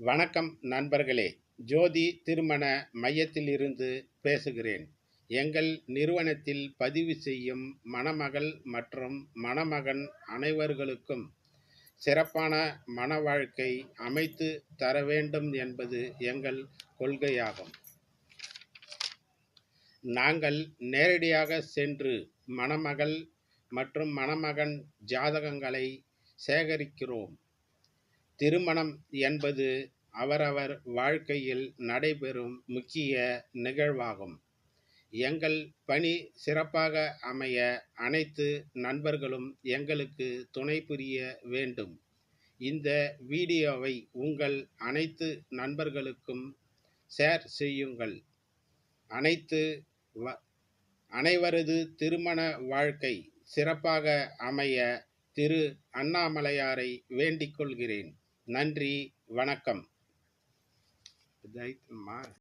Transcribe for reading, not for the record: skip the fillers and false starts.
வணக்கம் நண்பர்களே. ஜோதி திருமண மையத்திலிருந்து பேசுகிறேன். எங்கள் நிறுவனத்தில் பதிவு செய்யும் மணமகள் மற்றும் மணமகன் அனைவர்களுக்கும் சிறப்பான மணவாழ்க்கை அமைத்து தர வேண்டும் என்பது எங்கள் கொள்கையாகும். நாங்கள் நேரடியாக சென்று மணமகள் மற்றும் மணமகன் ஜாதகங்களை சேகரிக்கிறோம். திருமணம் என்பது அவரவர் வாழ்க்கையில் நடைபெறும் முக்கிய நிகழ்வாகும். எங்கள் பணி சிறப்பாக அமைய அனைத்து நண்பர்களும் எங்களுக்கு துணை புரிய வேண்டும். இந்த வீடியோவை உங்கள் அனைத்து நண்பர்களுக்கும் ஷேர் செய்யுங்கள். அனைவரது திருமண வாழ்க்கை சிறப்பாக அமைய திரு அண்ணாமலையாரை வேண்டிக் கொள்கிறேன். நன்றி, வணக்கம்.